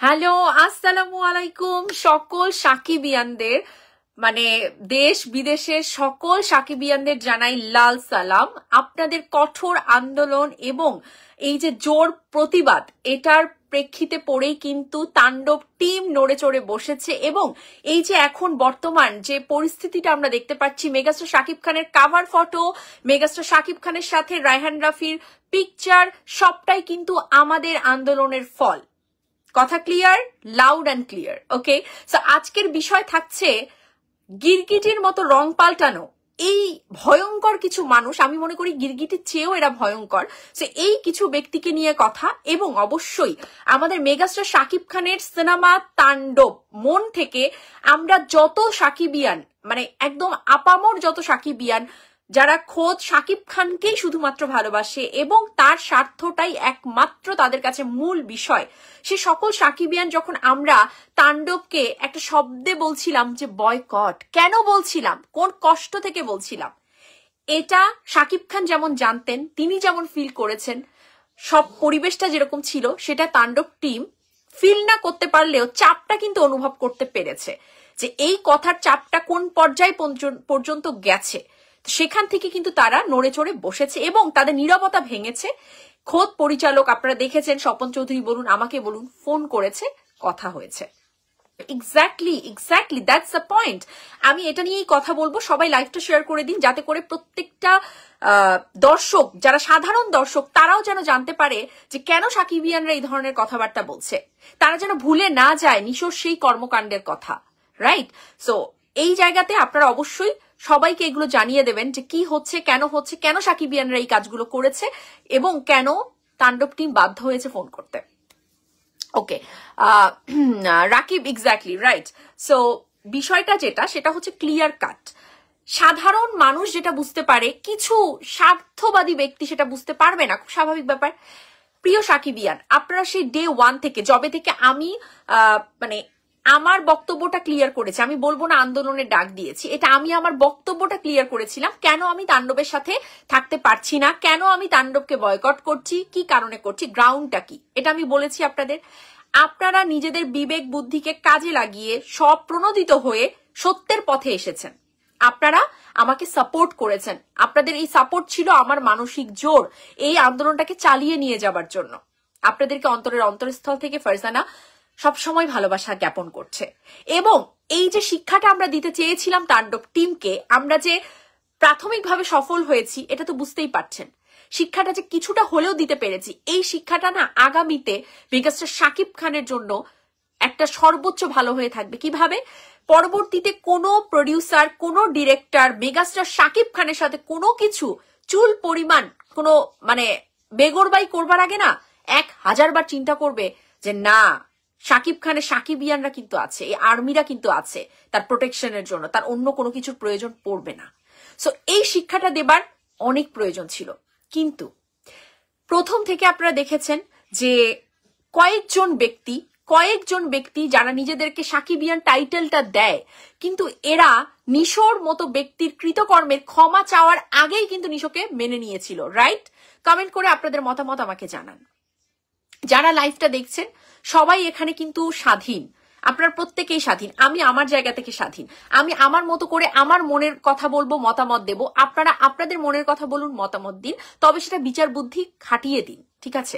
Hello, আসসালামু আলাইকুম সকল সাকিবিয়ানদের, মানে দেশ বিদেশের সকল সাকিবিয়ানদের জানাই লাল সালাম। আপনাদের কঠোর আন্দোলন এবং এই যে জোর প্রতিবাদ, এটার প্রেক্ষিতে পড়েই কিন্তু তাণ্ডব টিম নড়ে চড়ে বসেছে। এবং এই যে এখন বর্তমান যে পরিস্থিতিটা আমরা দেখতে পাচ্ছি, মেগাস্টার শাকিব খানের কাভার ফটো, মেগাস্টার শাকিব খানের সাথে রায়হান রাফির পিকচার, সবটাই কিন্তু আমাদের আন্দোলনের ফল। কথা clear, loud and clear. Okay, so আজকের বিষয় থাকছে গিরগিটির মতো রং পাল্টানো এই ভয়ঙ্কর কিছু মানুষ। আমি মনে করি গিরগিটির চেয়েও এরা ভয়ঙ্কর। সো এই কিছু ব্যক্তিকে নিয়ে কথা, এবং অবশ্যই আমাদের মেগাস্টার শাকিব খানের সিনেমা তাণ্ডব মন থেকে আমরা যত সাকিবিয়ান, মানে একদম আপামর যত সাকিবিয়ান যারা খোদ শাকিব খানকেই শুধুমাত্র ভালোবাসে এবং তার স্বার্থটাই একমাত্র তাদের কাছে মূল বিষয়, সে সকল সাকিবিয়ান যখন আমরা তাণ্ডবকে একটা শব্দে বলছিলাম যে বয়কট, কেন বলছিলাম, কোন কষ্ট থেকে বলছিলাম, এটা শাকিব খান যেমন জানতেন, তিনি যেমন ফিল করেছেন, সব পরিবেশটা যেরকম ছিল সেটা তাণ্ডব টিম ফিল না করতে পারলেও চাপটা কিন্তু অনুভব করতে পেরেছে যে এই কথার চাপটা কোন পর্যায় পর্যন্ত গেছে। সেখান থেকে কিন্তু তারা নড়ে চড়ে বসেছে এবং তাদের নীরবতা ভেঙেছে। খোদ পরিচালক আপনারা দেখেছেন, স্বপন চৌধুরী বলুন, আমাকে বলুন, ফোন করেছে, কথা হয়েছে। Exactly that's the point. আমি এটা নিয়েই কথা বলবো। সবাই লাইভটা শেয়ার করে দিন, যাতে করে প্রত্যেকটা দর্শক, যারা সাধারণ দর্শক, তারাও যেন জানতে পারে যে কেন সাকিবিয়ানরা এই ধরনের কথাবার্তা বলছে, তারা যেন ভুলে না যায় নিশোর সেই কর্মকাণ্ডের কথা। রাইট? সো এই জায়গাতে আপনারা অবশ্যই সবাইকে এগুলো জানিয়ে দেবেন যে কি হচ্ছে, কেন সাকিবিয়ানরা এই কাজগুলো করেছে এবং কেন তাণ্ডব টিম বাধ্য হয়েছে ফোন করতে। ওকে, রাকিব, এক্স্যাক্টলি রাইট। সো বিষয়টা যেটা, সেটা হচ্ছে ক্লিয়ার কাট। সাধারণ মানুষ যেটা বুঝতে পারে, কিছু স্বার্থবাদী ব্যক্তি সেটা বুঝতে পারবে না, খুব স্বাভাবিক ব্যাপার। প্রিয় সাকিবিয়ান, আপনারা সেই ডে ওয়ান থেকে, জবে থেকে আমি মানে আমার বক্তব্যটা ক্লিয়ার করেছি, আমি বলবো না আন্দোলনের ডাক দিয়েছি, এটা আমি আমার বক্তব্যটা ক্লিয়ার করেছিলাম, কেন আমি তাণ্ডবের সাথে থাকতে পারছি না, কেন আমি তাণ্ডবকে বয়কট করছি, কি কারণে করছি, গ্রাউন্ডটা কি, এটা আমি বলেছি আপনাদের। আপনারা নিজেদের বিবেক বুদ্ধিকে কাজে লাগিয়ে সব প্রণোদিত হয়ে সত্যের পথে এসেছেন। আপনারা আমাকে সাপোর্ট করেছেন, আপনাদের এই সাপোর্ট ছিল আমার মানসিক জোর এই আন্দোলনটাকে চালিয়ে নিয়ে যাবার জন্য। আপনাদেরকে অন্তরের অন্তরস্থল থেকে ফারজানা সবসময় ভালোবাসা জ্ঞাপন করছে। এবং এই যে শিক্ষাটা আমরা দিতে চেয়েছিলাম তাণ্ডব টিমকে, আমরা যে প্রাথমিকভাবে সফল হয়েছি এটা তো বুঝতেই পারছেন। শিক্ষাটা যে কিছুটা হলেও দিতে পেরেছি, এই শিক্ষাটা না আগামীতে মেগাস্টার শাকিব খানের জন্য একটা সর্বোচ্চ ভালো হয়ে থাকবে। কিভাবে? পরবর্তীতে কোনো প্রডিউসার, কোনো ডিরেক্টর মেগাস্টার শাকিব খানের সাথে কোনো কিছু চুল পরিমাণ কোনো মানে বেগরবাই করবার আগে না 1000 বার চিন্তা করবে যে না, শাকিব খানের সাকিবিয়ানরা কিন্তু আছে, এই আর্মিরা কিন্তু আছে তার প্রোটেকশনের জন্য, তার অন্য কোনো কিছুর প্রয়োজন পড়বে না। সো এই শিক্ষাটা দেবার অনেক প্রয়োজন ছিল। কিন্তু প্রথম থেকে আপনারা দেখেছেন যে কয়েকজন ব্যক্তি যারা নিজেদেরকে সাকিবিয়ান টাইটেলটা দেয়, কিন্তু এরা নিশোর মতো ব্যক্তির কৃতকর্মের ক্ষমা চাওয়ার আগেই কিন্তু নিশোকে মেনে নিয়েছিল। রাইট? কমেন্ট করে আপনাদের মতামত আমাকে জানান। যারা লাইভটা দেখছেন সবাই এখানে কিন্তু স্বাধীন, আপনারা প্রত্যেকেই স্বাধীন, আমি আমার জায়গা থেকে স্বাধীন, আমি আমার মতো করে আমার মনের কথা বলবো, মতামত দেব, আপনারা আপনাদের মনের কথা বলুন, মতামত দিন, তবে সেটা বিচার বুদ্ধি খাটিয়ে দিন, ঠিক আছে?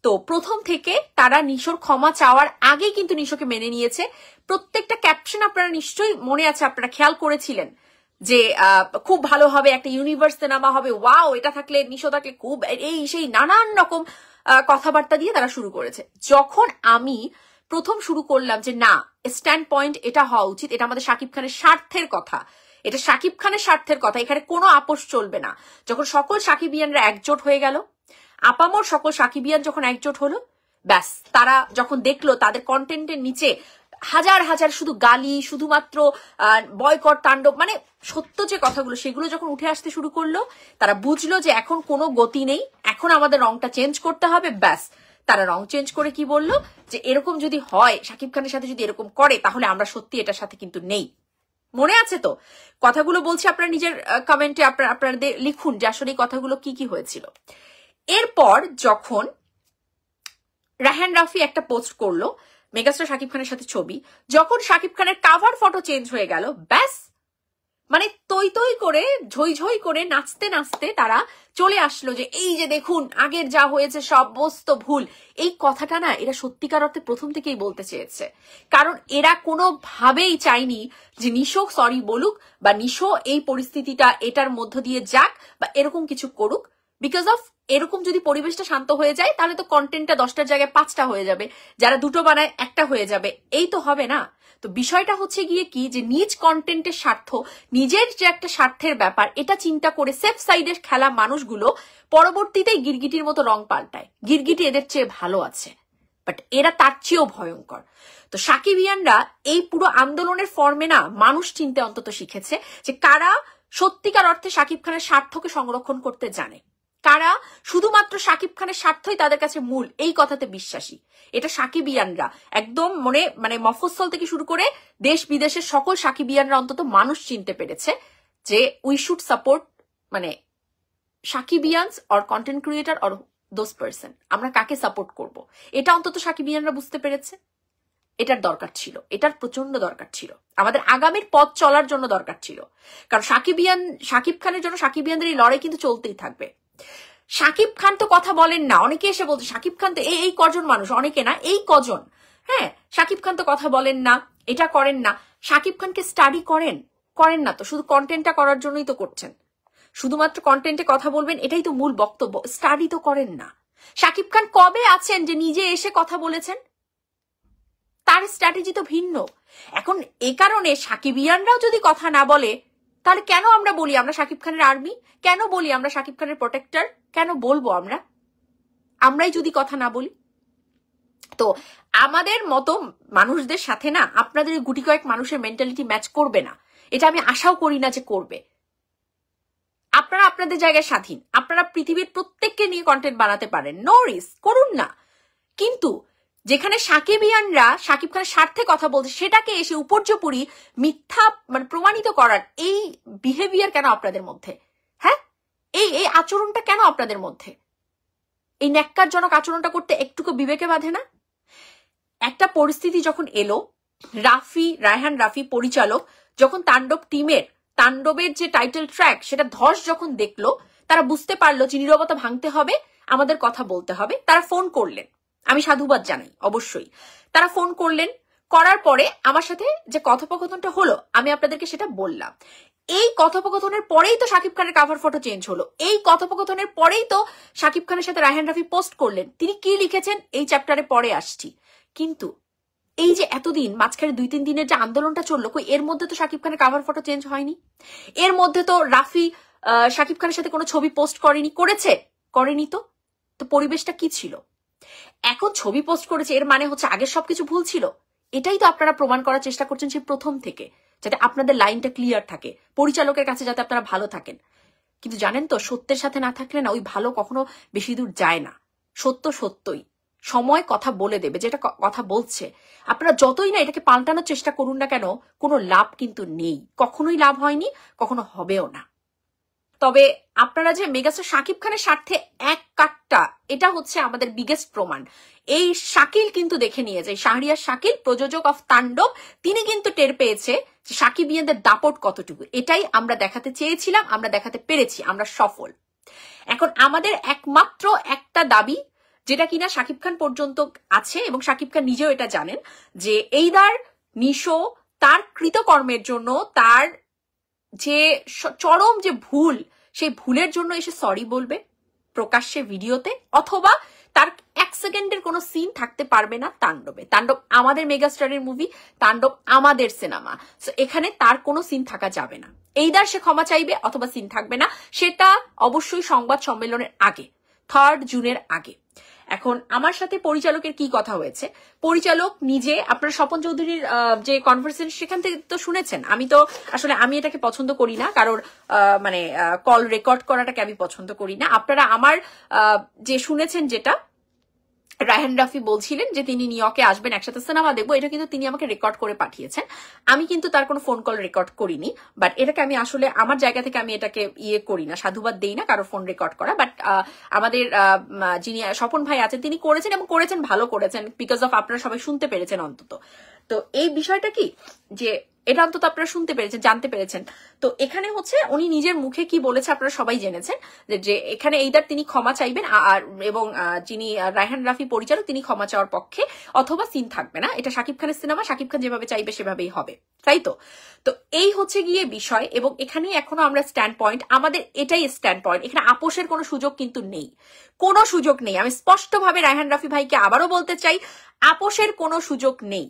তো প্রথম থেকে তারা নিশোর ক্ষমা চাওয়ার আগেই কিন্তু নিশোকে মেনে নিয়েছে। প্রত্যেকটা ক্যাপশন আপনারা নিশ্চয়ই মনে আছে, আপনারা খেয়াল করেছিলেন যে খুব ভালো হবে, একটা ইউনিভার্স সিনেমা হবে, ওয়াও, এটা থাকলে, নিশো থাকলে খুব, এই সেই নানান রকম কথাবার্তা দিয়ে তারা শুরু করেছে। যখন আমি প্রথম শুরু করলাম যে না, স্ট্যান্ড পয়েন্ট এটা হওয়া উচিত, এটা আমাদের শাকিব খানের স্বার্থের কথা, এটা শাকিব খানের স্বার্থের কথা, এখানে কোনো আপোষ চলবে না। যখন সকল সাকিবিয়ানরা একজোট হয়ে গেল, আপামর সকল সাকিবিয়ান যখন একজোট হলো, ব্যাস, তারা যখন দেখলো তাদের কন্টেন্টের নিচে হাজার হাজার শুধু গালি, শুধুমাত্র বয়কট, তাণ্ডব, মানে সত্য যে কথাগুলো সেগুলো যখন উঠে আসতে শুরু করলো, তারা বুঝলো যে এখন কোনো গতি নেই, এখন আমাদের রংটা চেঞ্জ করতে হবে। ব্যাস, তারা রং চেঞ্জ করে কি বললো যে এরকম যদি হয়, শাকিব খানের সাথে যদি এরকম করে, তাহলে আমরা সত্যি এটার সাথে কিন্তু নেই। মনে আছে তো কথাগুলো বলছি, আপনারা নিজের কমেন্টে আপনাদের লিখুন যে আসলে এই কথাগুলো কি কি হয়েছিল। এরপর যখন রায়হান রাফি একটা পোস্ট করলো মেগাস্টার শাকিব খানের সাথে ছবি, যখন শাকিব খানের কাভার ফটো চেঞ্জ হয়ে গেল, ব্যাস মানে তৈ তৈ করে ঝই ঝই করে নাচতে নাচতে তারা চলে আসলো যে এই যে দেখুন আগের যা হয়েছে সমস্ত ভুল। এই কথাটা না এরা সত্যিকার অর্থে প্রথম থেকেই বলতে চেয়েছে, কারণ এরা কোনোভাবেই চায়নি যে নিশো সরি বলুক বা নিশো এই পরিস্থিতিটা এটার মধ্য দিয়ে যাক বা এরকম কিছু করুক। বিকজ অফ এরকম যদি পরিবেশটা শান্ত হয়ে যায় তাহলে তো কন্টেন্টটা 10টার জায়গায় 5টা হয়ে যাবে, যারা 2টো বানায় 1টা হয়ে যাবে, এই তো হবে না। তো বিষয়টা হচ্ছে গিয়ে কি যে নিজ কন্টেন্টের স্বার্থ, নিজের যে একটা স্বার্থের ব্যাপার, এটা চিন্তা করে সেফ সাইডের খেলা মানুষগুলো পরবর্তীতে গিরগিটির মতো রং পাল্টায়। গিরগিটি এদের চেয়ে ভালো আছে, বাট এরা তার চেয়েও ভয়ঙ্কর। তো সাকিবিয়ানরা এই পুরো আন্দোলনের ফর্মে না মানুষ চিনতে অন্তত শিখেছে যে কারা সত্যিকার অর্থে শাকিব খানের স্বার্থকে সংরক্ষণ করতে জানে, কারা শুধুমাত্র শাকিব খানের স্বার্থই তাদের কাছে মূল, এই কথাতে বিশ্বাসী। এটা সাকিবিয়ানরা একদম মানে মফস্বল থেকে শুরু করে দেশ বিদেশের সকল সাকিবিয়ানরা অন্তত মানুষ চিনতে পেরেছে যে উই শুড সাপোর্ট মানে Shakibians or content creator or those person, আমরা কাকে সাপোর্ট করব, এটা অন্তত সাকিবিয়ানরা বুঝতে পেরেছে। এটার দরকার ছিল, এটার প্রচন্ড দরকার ছিল, আমাদের আগামীর পথ চলার জন্য দরকার ছিল। কারণ শাকিব খানের জন্য সাকিবিয়ানদের এই লড়াই কিন্তু চলতেই থাকবে। শাকিব খান তো কথা বলেন না, অনেকে এসে বলছে শাকিব খান তো এই কজন মানুষ, অনেকে না এই কজন, হ্যাঁ শাকিব খান তো কথা বলেন না, এটা করেন না। শাকিব খানকে স্টাডি করেন না তো, শুধু কন্টেন্টটা করার জন্যই তো করছেন, শুধুমাত্র কন্টেন্টে কথা বলবেন এটাই তো মূল বক্তব্য, স্টাডি তো করেন না। শাকিব খান কবে আছেন যে নিজে এসে কথা বলেছেন? তার স্ট্র্যাটেজি তো ভিন্ন। এখন এ কারণে সাকিবিয়ানরাও যদি কথা না বলে তাহলে কেন আমরা বলি আমরা শাকিব খানের আর্মি, কেন বলি আমরা শাকিব খানের প্রোটেক্টর, কেন বলবো আমরাই যদি কথা না বলি? তো আমাদের মতো মানুষদের সাথে না আপনাদের গুটি কয়েক মানুষের মেন্টালিটি ম্যাচ করবে না, এটা আমি আশাও করি না যে করবে। আপনারা আপনাদের জায়গায় স্বাধীন, আপনারা পৃথিবীর প্রত্যেককে নিয়ে কন্টেন্ট বানাতে পারেন, নো রিস্ক, করুন না। কিন্তু যেখানে সাকিবিয়ানরা শাকিব খানের স্বার্থে কথা বলছে সেটাকে এসে উপর্যুপরি মিথ্যা মানে প্রমাণিত করার এই বিহেভিয়ার কেন আপনাদের মধ্যে? হ্যাঁ, এই আচরণটা কেন আপনাদের মধ্যে? এই ন্যাক্কারজনক আচরণটা করতে একটুকু বিবেকে বাঁধে না? একটা পরিস্থিতি যখন এলো, রায়হান রাফি পরিচালক যখন তাণ্ডবের যে টাইটেল ট্র্যাক সেটা ধস যখন দেখলো, তারা বুঝতে পারলো যে নীরবতা ভাঙতে হবে, আমাদের কথা বলতে হবে। তারা ফোন করলেন, আমি সাধুবাদ জানাই অবশ্যই। তারা ফোন করলেন, করার পরে আমার সাথে যে কথোপকথনটা হলো আমি আপনাদেরকে সেটা বললাম। এই কথোপকথনের পরেই তো শাকিব খানের কাভার ফটো চেঞ্জ হলো, এই কথোপকথনের পরেই তো শাকিব খানের সাথে রায়হান রাফি পোস্ট করলেন। তিনি কি লিখেছেন এই চ্যাপ্টারে পরে আসছি। কিন্তু এই যে এতদিন মাঝখানে 2-3 দিনের যে আন্দোলনটা চললো, কই এর মধ্যে তো শাকিব খানের কাভার ফটো চেঞ্জ হয়নি? এর মধ্যে তো রাফি শাকিব খানের সাথে কোনো ছবি পোস্ট করেনি তো পরিবেশটা কি ছিল? এখন ছবি পোস্ট করেছে এর মানে হচ্ছে আগের সবকিছু ভুল ছিল? এটাই তো আপনারা প্রমাণ করার চেষ্টা করছেন সেই প্রথম থেকে, যাতে আপনাদের লাইনটা ক্লিয়ার থাকে, পরিচালকের কাছে যাতে আপনারা ভালো থাকেন। কিন্তু জানেন তো, সত্যের সাথে না থাকলে না ওই ভালো কখনো বেশি দূর যায় না। সত্যই সময় কথা বলে দেবে, যেটা কথা বলছে। আপনারা যতই না এটাকে পাল্টানোর চেষ্টা করুন না কেন, কোনো লাভ কিন্তু নেই, কখনোই লাভ হয়নি, কখনো হবেও না। তবে আপনারা যে মেগাস্টার শাকিব খানের স্বার্থে এক কাটটা, এটা হচ্ছে আমাদের বিগেস্ট প্রমাণ। এই শাকিল কিন্তু দেখে নিয়েছে, শাহরিয়ার শাকিল প্রযোজক অফ তাণ্ডব, তিনি কিন্তু টের পেয়েছে যে সাকিবিয়ানদের দাপট কতটুকু। এটাই আমরা দেখাতে চেয়েছিলাম, আমরা দেখাতে পেরেছি, আমরা সফল। এখন আমাদের একমাত্র একটা দাবি, যেটা কিনা শাকিব খান পর্যন্ত আছে এবং শাকিব খান নিজেও এটা জানেন, যে এইদার নিশো তার কৃতকর্মের জন্য, তার যে চরম যে ভুল, সেই ভুলের জন্য এসে সরি বলবে প্রকাশ্যে ভিডিওতে, অথবা তার 1 সেকেন্ডের কোনো সিন থাকতে পারবে না তাণ্ডবে। তাণ্ডব আমাদের মেগাস্টারের মুভি, তাণ্ডব আমাদের সিনেমা, সো এখানে তার কোনো সিন থাকা যাবে না। এইদার সে ক্ষমা চাইবে অথবা সিন থাকবে না, সেটা অবশ্যই সংবাদ সম্মেলনের আগে, 3 জুনের আগে। এখন আমার সাথে পরিচালকের কি কথা হয়েছে, পরিচালক নিজে, আপনারা স্বপন চৌধুরীর যে কনভারসেশন সেখান থেকে তো শুনেছেন। আমি এটাকে পছন্দ করি না, কারোর মানে কল রেকর্ড করাটাকে আমি পছন্দ করি না। আপনারা আমার যে শুনেছেন, যেটা রায়হান রাফি বলছিলেন যে তিনি নিউ ইয়র্কে আসবেন, একসাথে সিনেমা দেখবো। এটা কিন্তু তিনি আমাকে রেকর্ড করে পাঠিয়েছেন, আমি কিন্তু তার কোনো ফোন কল রেকর্ড করিনি। বাট এটাকে আমি আসলে আমার জায়গা থেকে আমি এটাকে করি না, সাধুবাদ দেই না কারো ফোন রেকর্ড করা। বাট আমাদের যিনি স্বপন ভাই আছেন তিনি করেছেন এবং করেছেন, ভালো করেছেন, বিকজ অফ আপনারা সবাই শুনতে পেরেছেন অন্তত। তো এই বিষয়টা কি যে এটা অন্তত আপনারা শুনতে পেরেছেন, জানতে পেরেছেন। তো এখানে হচ্ছে উনি নিজের মুখে কি বলেছে আপনারা সবাই জেনেছেন, যে এখানে এইটার তিনি ক্ষমা চাইবেন আর এবং যিনি রায়হান রাফি পরিচালক তিনি ক্ষমা চাওয়ার পক্ষে, অথবা সিন থাকবে না। এটা শাকিব খানের সিনেমা, শাকিব খান যেভাবে চাইবে সেভাবেই হবে, তাই তো? তো এই হচ্ছে গিয়ে বিষয়, এবং এখানে এখনো আমরা স্ট্যান্ড পয়েন্ট, আমাদের এটাই স্ট্যান্ড পয়েন্ট। এখানে আপোষের কোনো সুযোগ কিন্তু নেই, কোনো সুযোগ নেই। আমি স্পষ্টভাবে রায়হান রাফি ভাইকে আবারও বলতে চাই, আপোষের কোনো সুযোগ নেই।